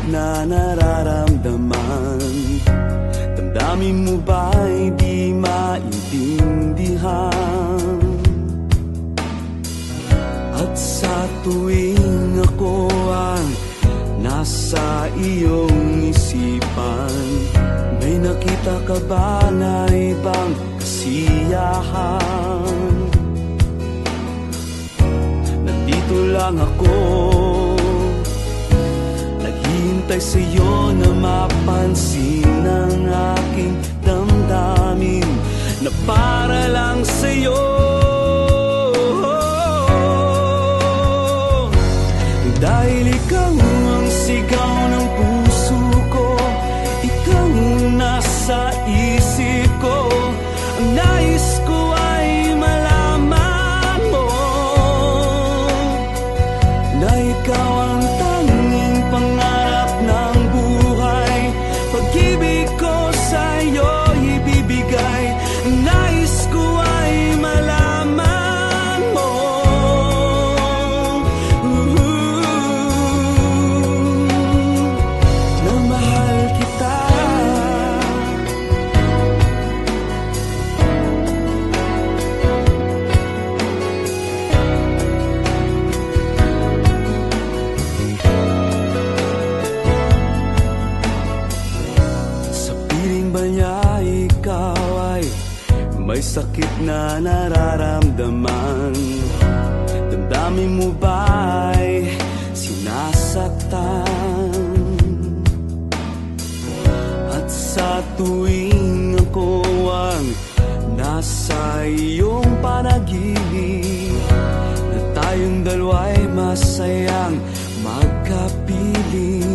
na nararamdaman. Damdamin mo ba'y di maintindihan? At sa tuwing ako ang nasa iyong isipan, may nakita ka ba na ibang kasiyahan? Nandito lang ako, naghihintay sa'yo na mapansin ang aking damdamin na para lang sa'yo. Dahil ikaw ang sigaw ng puso ko, ikaw ang nasa isip ko. Ang nais ko ay malaman mo na ikaw ang tanging pangarap ng buhay. Pag-ibig ko sa'yo ibibigay. Ang nais ko ay malaman mo na mahal kita. Sa piling ba niya ikaw ay may sakit na nararamdaman? Damdamin mo ba'y sinasaktan? At sa tuwing ako ang nasa iyong panaginip, na tayong dalawa'y masayang magkapiling.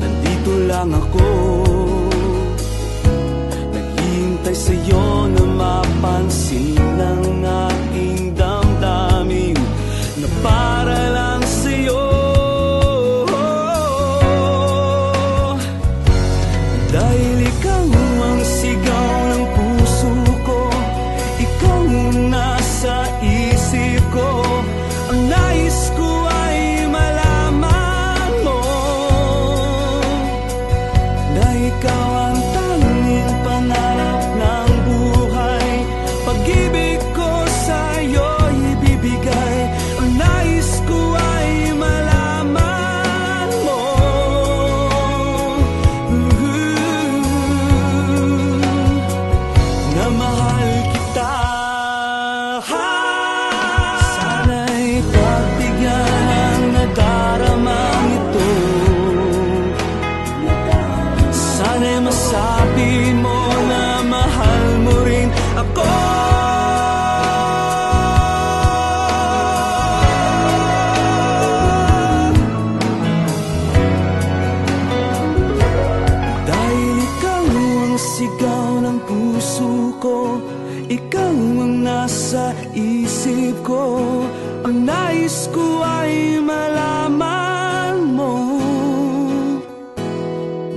Nandito lang ako, naghihintay sa'yo na mapansin ang aking damdamin na para lang sa'yo. Dahil ikaw ang sigaw ng puso ko, ikaw ang nasa isip ko. Ang nais ko ay malaman mo na ikaw ang tanging pangarap ng buhay. Pag-ibig ko sa'yo ibibigay. Ang nais ko ay malaman mo na mahal kita. Sana'y pagbigyan ang nadaramang ito. Sana'y masabi mo na mahal mo rin ako. Dahil ikaw ang sigaw ng puso ko, ikaw ang nasa isip ko. Ang nais ko ay malaman mo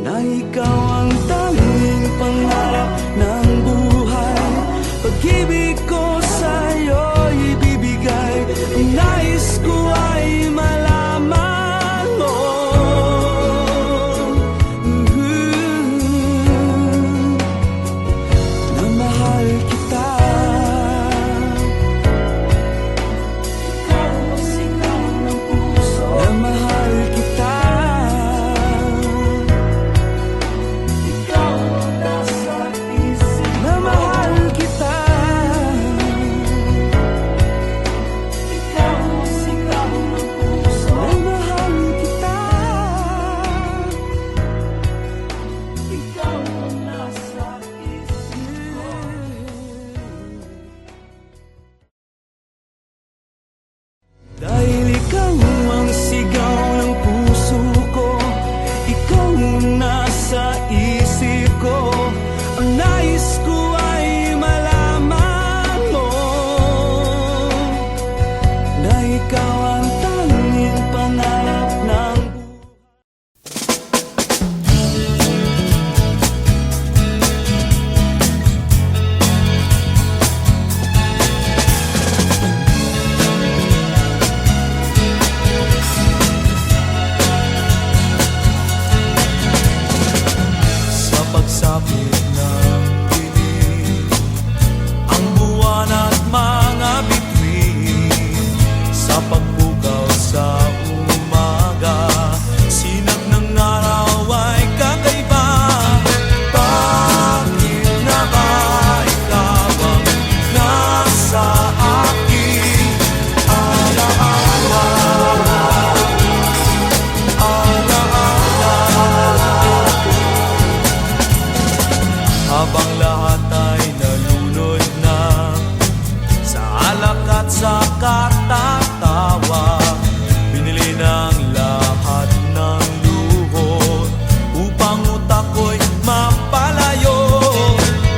na ikaw ang tanging pangarap ng buhay. Pag-ibig ko sa'yo ibibigay. Ang nais ko ay malaman mo na mahal kita. Ikaw ang sigaw ng puso pagsapit ng dilim, ang buwan at mga bituin, sa pagbukaw sa umaga, sinag ng araw ay kakaiba. Bakit na ba ikaw ang nasa aking alaala? Habang lahat ay nalunod na sa alak at sa katatawa, binili ng lahat ng luho upang utak ko'y mapalayo.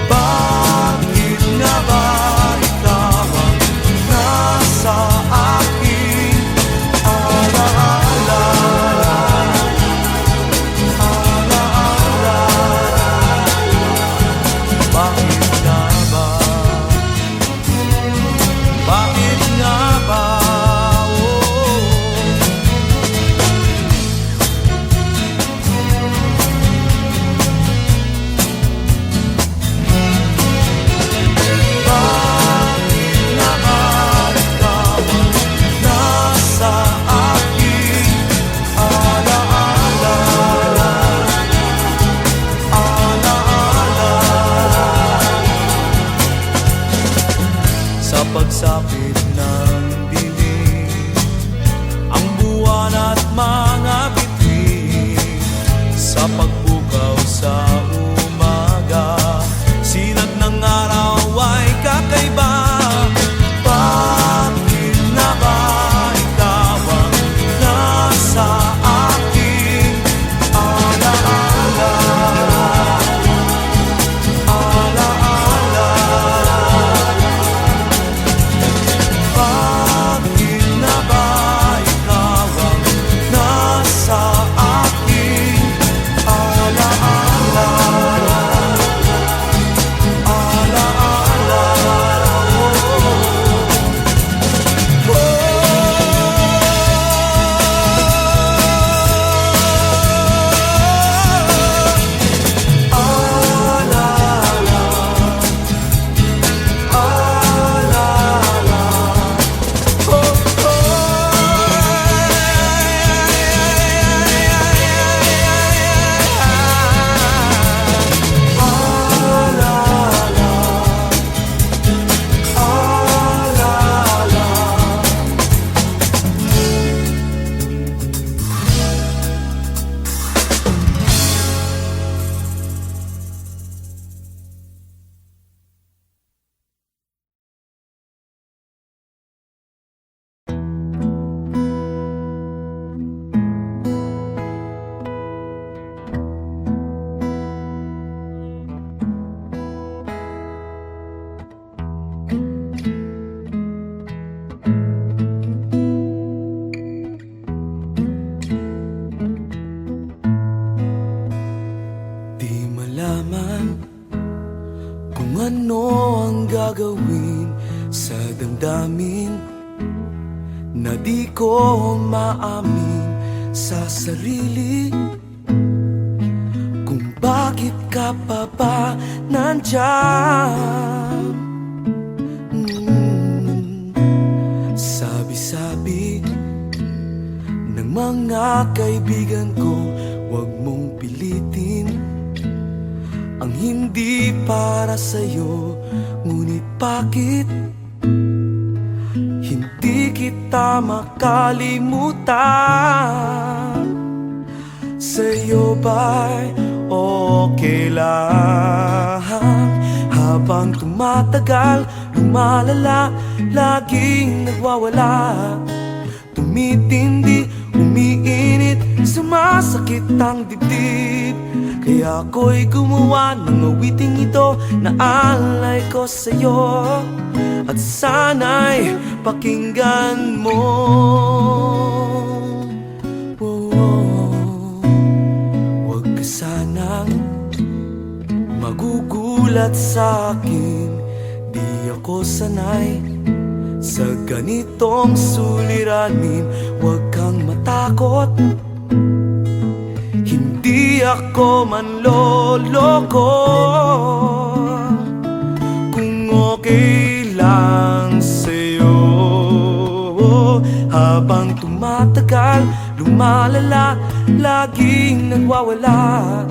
Bakit nga ba ikaw ang nasa aking alaala? Bakit nga ba? Bakit nga ba? Oh. Bakit nga ba ikaw ang nasa aking alaala? Sa pagsapit ng dilim, ang buwan at mga bituin, sa pagbukaw sa umaga, sinag ng araw ay kakaiba. Bakit na ba ikaw ang nasa aking alaala? Bakit na ba ikaw ang nasa aking alaala? Di malaman kung ano ang gagawin sa damdamin na di ko maamin sa sarili, kung bakit ka pa ba nandyan. Sabi-sabi ng mga kaibigan ko, huwag mong pilitin ang hindi para sa'yo. Ngunit bakit hindi kita makalimutan? Sa'yo ba'y okay lang? Habang tumatagal, lumalala, laging nagwawala, tumitindi, umiinit, sumasakit ang dibdib. Kaya ako'y gumawa ng awiting ito na alay ko sa'yo, at sana'y pakinggan mo. Huwag ka sanang magugulat sa'kin, di ako sanay sa ganitong suliranin. Huwag kang matakot, hindi ako manloloko. loko. Kung okay lang sa'yo, habang tumatagal, lumalala, laging nagwawala.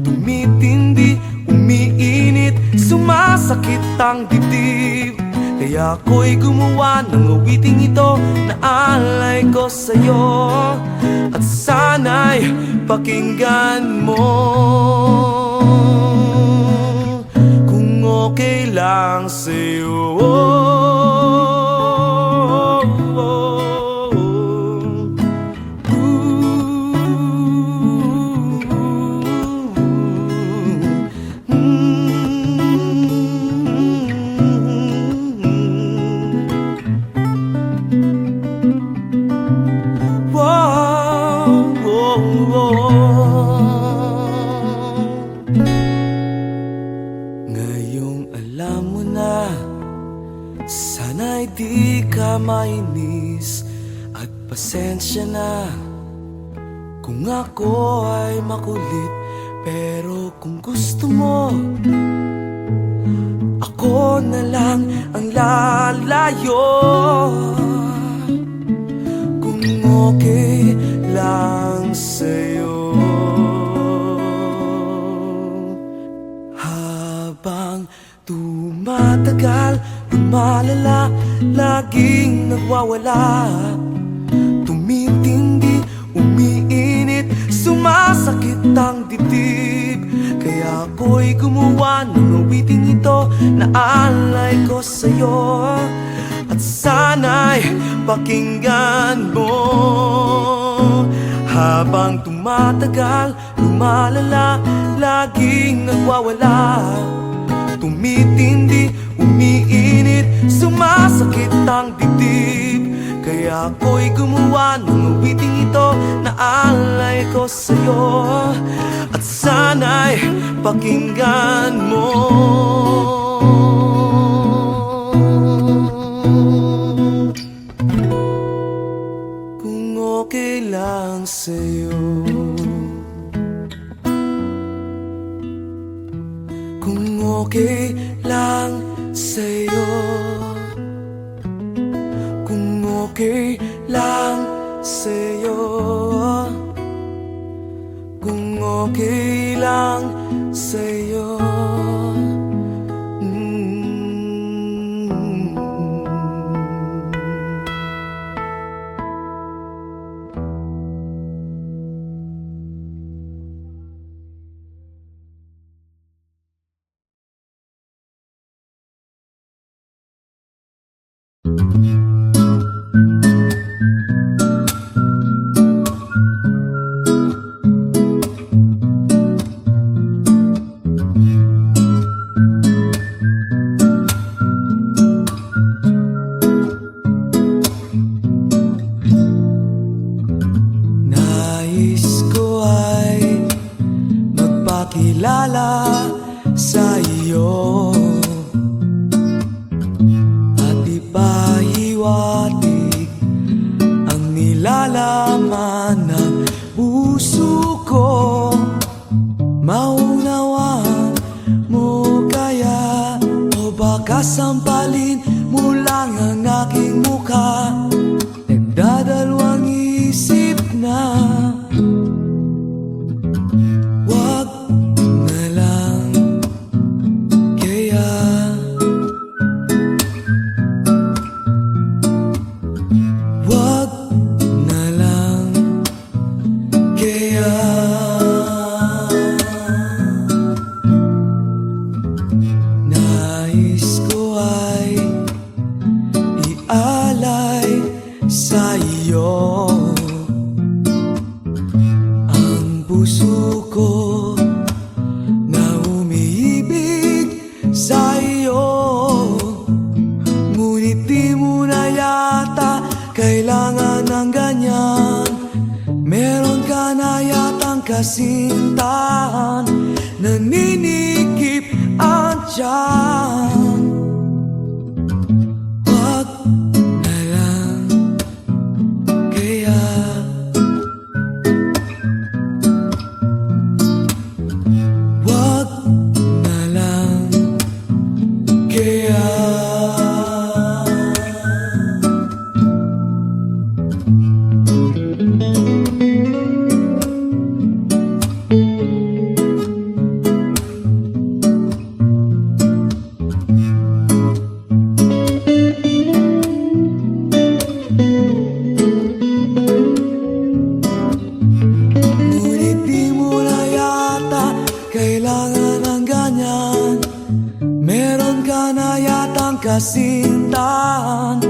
Tumitindi, umiinit, sumasakit ang dibdib. Kaya ako'y gumawa ng awiting ito na alay ko sa'yo. At sana'y pakinggan mo, kung okay lang sa'yo. Ngayong alam mo na, sana'y di ka mainis. At pasensya na kung ako ay makulit. Pero kung gusto mo, ako na lang ang lalayo. Kung okay lang sa'yo. Habang tumatagal, lumalala, laging nagwawala. Tumitindi, umiinit, sumasakit ang dibdib. Kaya ako'y gumawa ng awiting ito na alay ko sa'yo. At sana'y pakinggan mo, habang tumatagal, lumalala, laging nagwawala. Tumitindi, umiinit, sumasakit ang dibdib. Kaya ako'y gumawa ng awiting ito na alay ko sa'yo. At sana'y pakinggan mo, kung okay lang sa'yo. Kung okay lang sa'yo. Kung okay lang sa'yo. Kung okay lang sa'yo. Nais ko ay magpakilala sa iyo at ipahiwatig ang nilalaman ng puso ko. Maunawaan mo kaya, o baka sampalin mo lang ang aking mukha? Nagdadalawang isip na, wag na lang kaya. Wag na lang kaya. Nais ko ay ialay sa iyo ang puso ko na umiibig sa iyo. Ngunit di mo na yata kailangan ng ganyan. Meron ka na yatang kasintahan, naninikip ang tiyan. Wag na lang kaya. Wala na yatang kasintahan,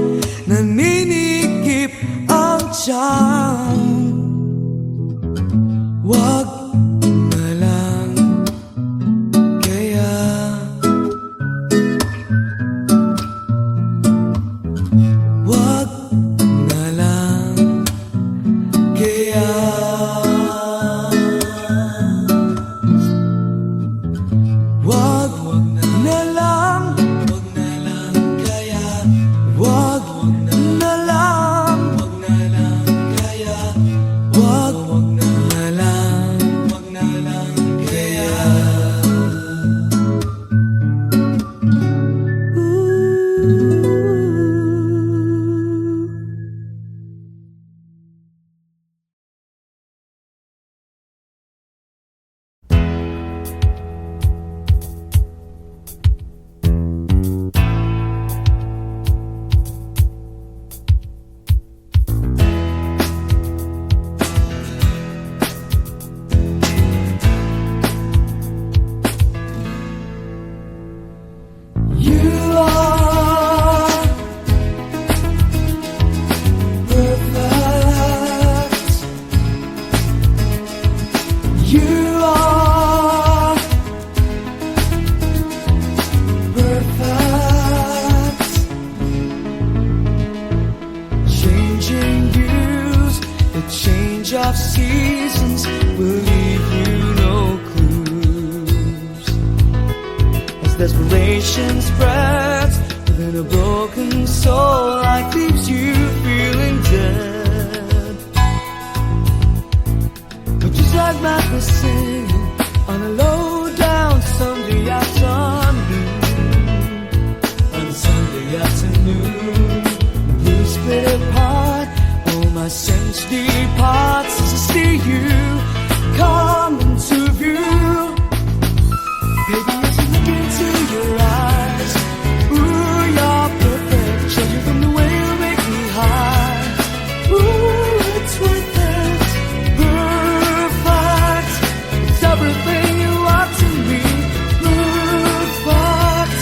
naninikip ang tiyan. Wag na lang kaya. Wag na lang kaya. Wag na lang kaya. Wag na lang kaya. Wag na lang kaya. You are perfect. You are perfect. Changing views, the change of seasons will leave you no clues. As desperation spreads within a broken soul, life leaves you feeling dead. But just like Matt singing on a low down Sunday afternoon, on a Sunday afternoon, we split apart. All my sense departs as I see you come into view. Baby, as I look into your eyes, ooh, you're perfect. Changing from the way you make me high. Ooh, it's worth it. Perfect. It's everything you are to me. Perfect.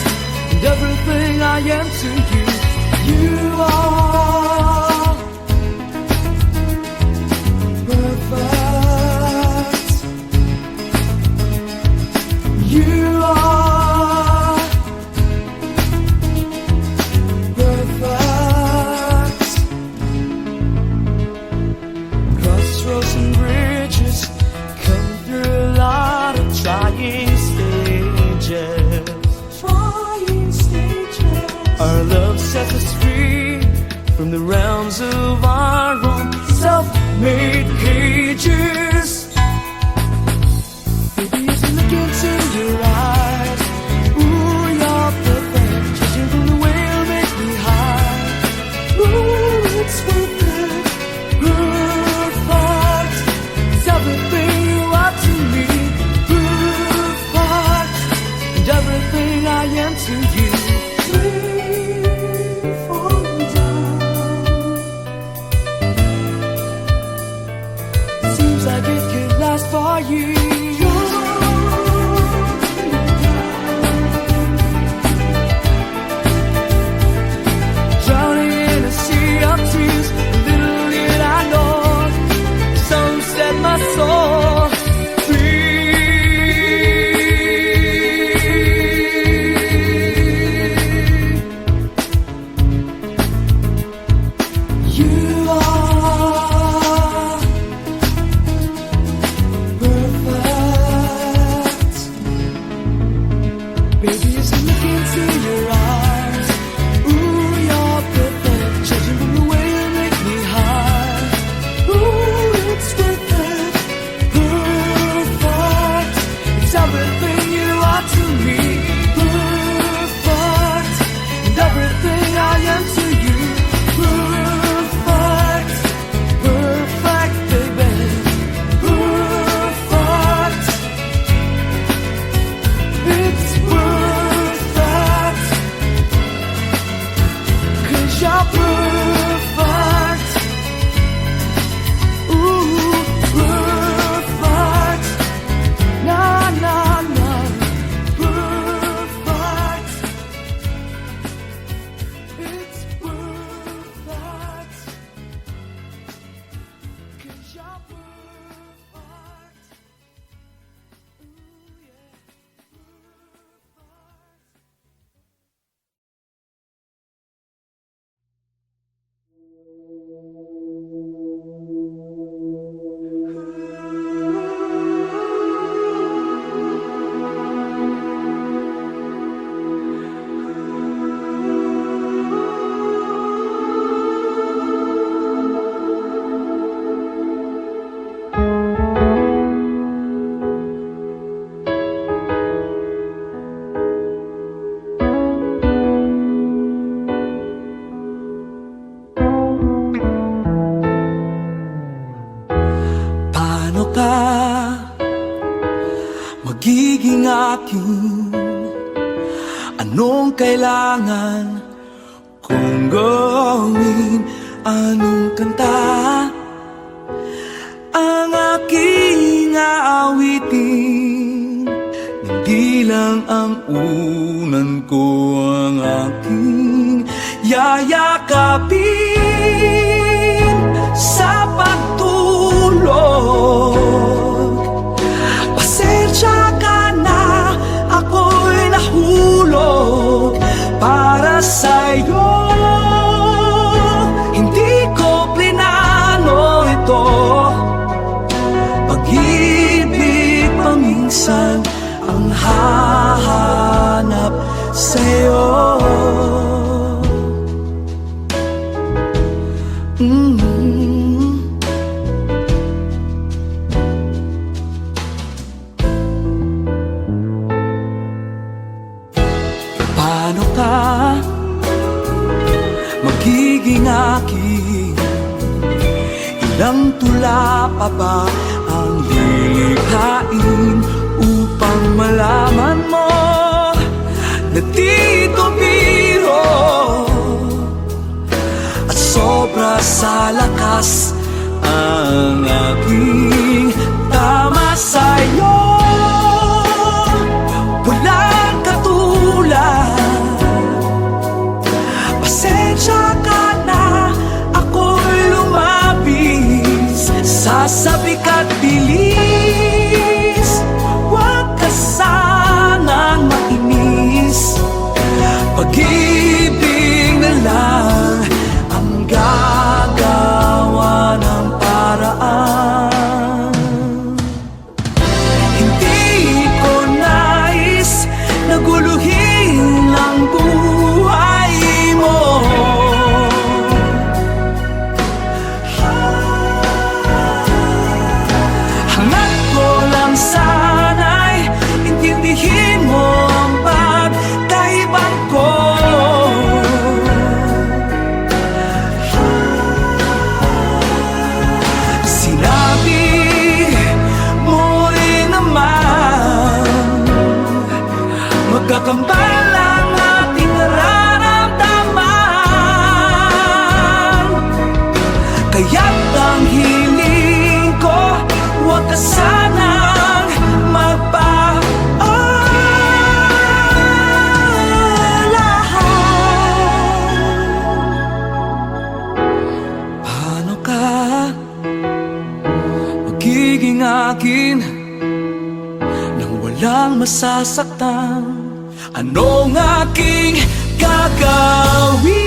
And everything I am to you. You are perfect. You are perfect. Crossroads and bridges, come through a lot of trying stages. Our love sets us free from the realms of our own self-made cages. Baby, as I look into your eyes, ooh, you're perfect. Judging from the way you make me high. Ooh, it's worth it. Perfect. It's everything you are to me. Perfect. And everything I am to you. Free falling down. Seems like it could last for you. Drowning in a sea of tears, little did I know, some set my soul free. You are perfect. Baby, as I look into your eyes, ooh, you're perfect. Judging from the way you make me high. Ooh, it's worth it. Perfect. It's everything you are to me. Perfect. And everything I am to you. Perfect. Perfect, baby. Perfect. It's perfect. akin? Anong kailangan kong gawin? Anong kanta ang aking aawitin? Hindi lang ang unan ko ang aking yayakapin sa pagtulog. Pasensya ka na, ako'y nahulog para sa'yo. Hindi ko plinano ito, pag-ibig paminsan ang hahanap sa'yo. Paano ka magiging akin? Ilang tula pa ba ang lilikhain upang malaman mo na dito biro at sobra sa lakas ang aking tama sa'yo? Walang katulad. Pasensya ka na, ako'y lumabis sa sabik at bilis. Huwag ka sanang mainis, pag-ibig na lang ang gagawa ng paraan. Hindi ko nais na guluhin ang buhay mo. Hangat ko lang sana'y intindihin mo ang pagkaiba ko. Sinabi mo rin naman, magkakambal ang ating nararamdaman. Kaya't ang hiling ko, huwag ka sanang magpaalala. Paano ka magiging akin nang walang masasaktan? Anong aking gagawin?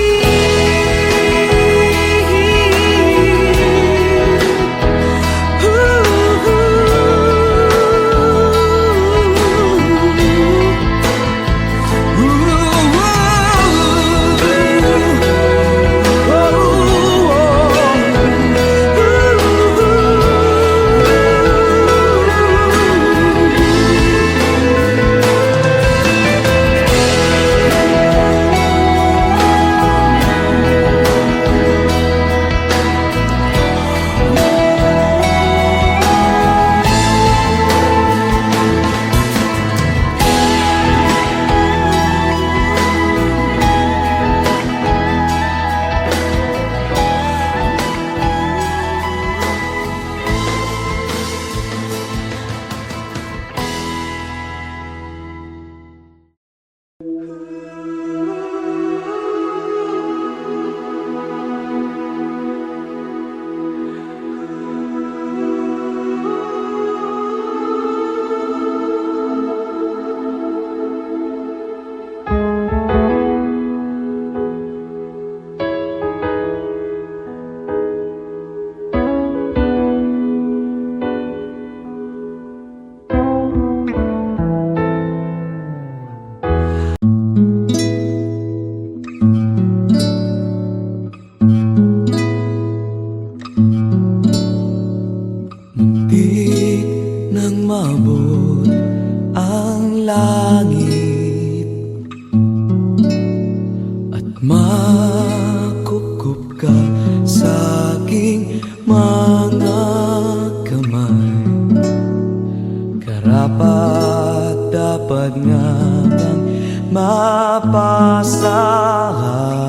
mapasa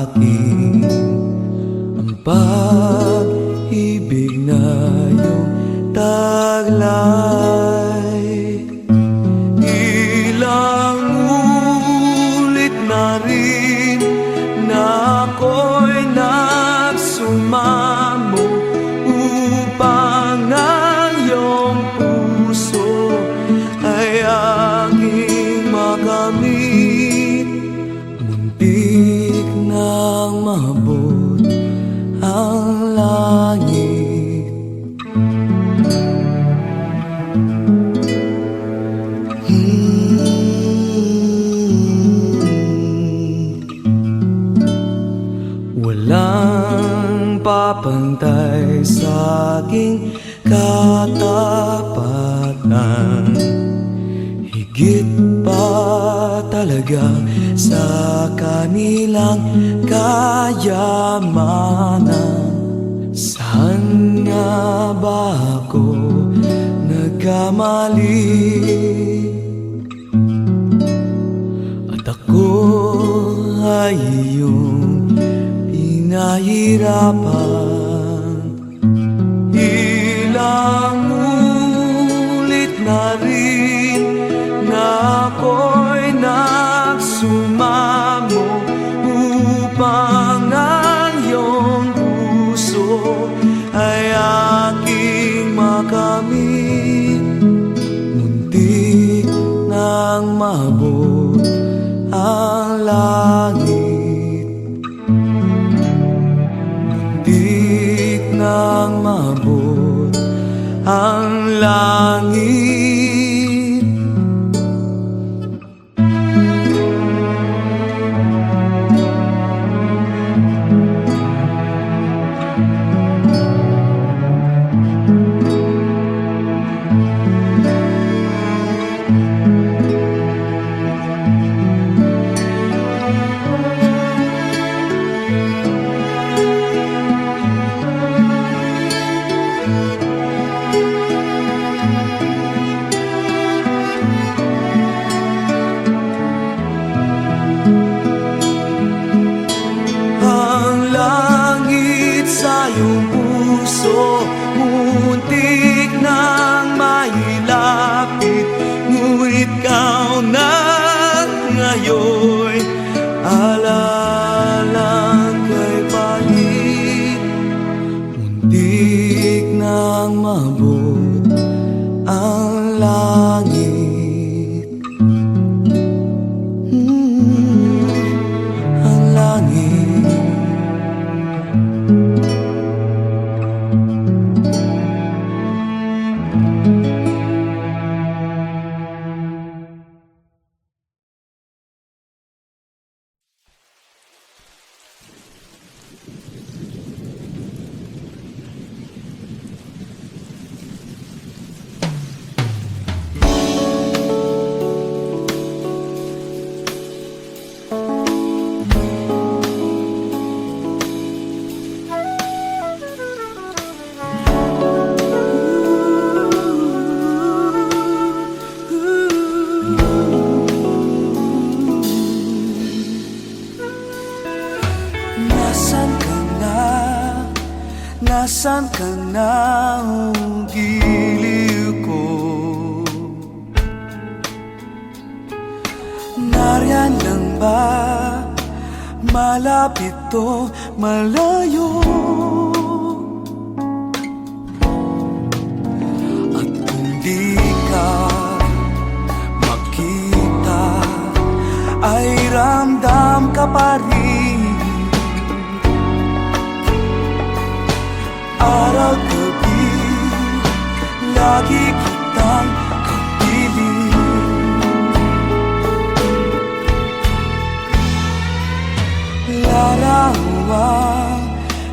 akin ang pag-ibig na iyong taglay. Ilang ulit na rin na ako'y nagsumamo upang ang iyong puso ay aking makamit. Muntik nang maabot ang langit. Walang papantay sa aking katapatan, higit pa talaga sa kanilang kayamanan. Saan nga ba ako nagkamali? At ako ay iyong pinahirapan. Ilang ulit na rin na ako'y nagsumamo upang ang iyong puso ay aking makamit. Muntik nang maabot ang langit. Muntik nang maabot ang langit. Iyong puso, muntik nang mailapit, ngunit ikaw na ngayon alalang kay palit. Muntik nang mabot ang langit. Ang langit. Nasaan ka na, oh giliw ko? Nariyan lang ba, malapit o malayo? At kung di ka makita, ay ramdam ka pa rin. Araw-gabi, lagi kitang kapiling. Larawang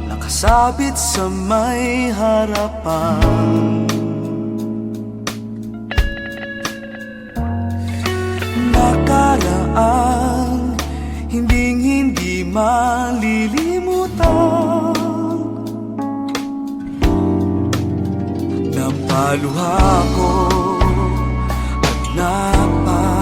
nakasabit sa may harapan. Nakaraang hinding-hindi malilimutan. Napaluha ko at napangiti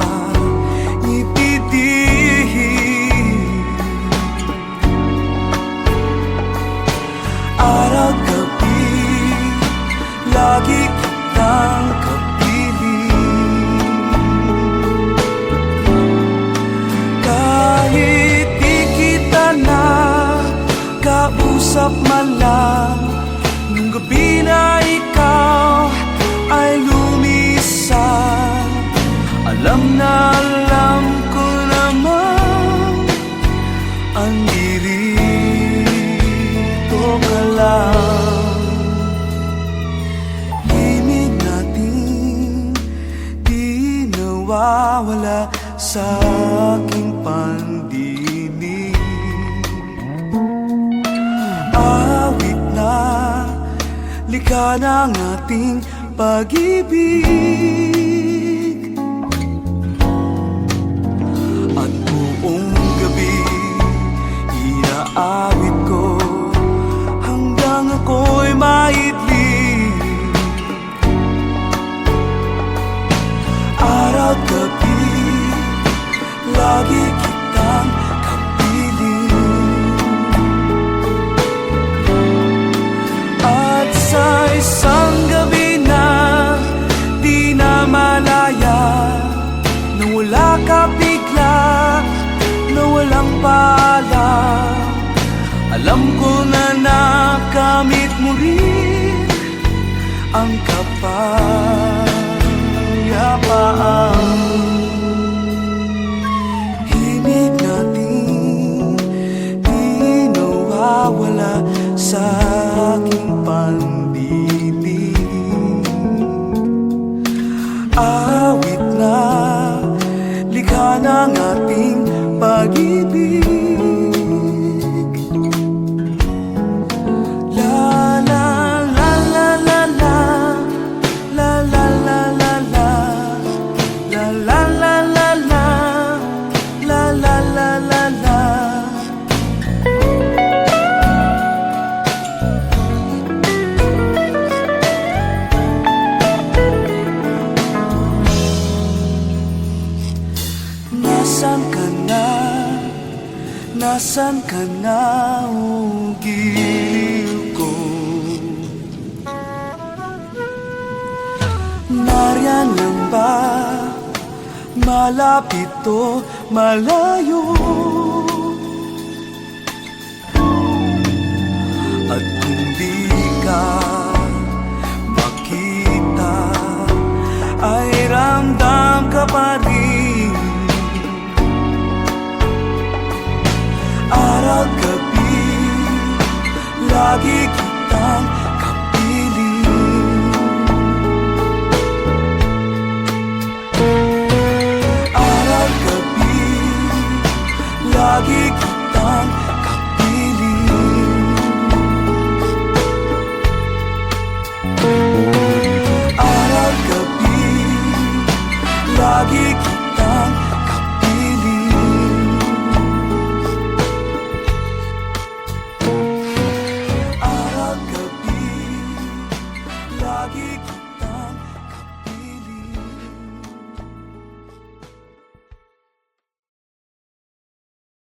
kausap man lang. Nung gabi na ikaw ay lumisan, alam ko naman andirito ka lang. Himig natin di nawawala sa aking pandinig. Awit na likha ng ating pag-ibig, at buong gabi inaawit ko hanggang ako'y maidling. Araw gabi lagi kitang kapiling, at sa isang gabi na di na malaya, nawala ka bigla na walang paalam. Alam ko na nakamit mo rin ang kapayapaan. Himig natin di nawawala sa aking pandinig. Awit na likha ng ating pag-ibig. La la la la la la, la la la la la, la la la la la, la la la la la. Nasaan ka na? Nasaan ka na, o giliw ko? Nariyan lang ba? Malapit o malayo? At kung di ka makita, ay ramdam ka pa rin. Araw gabi lagi kitang kapiling. Araw gabi lagi kitang kapiling.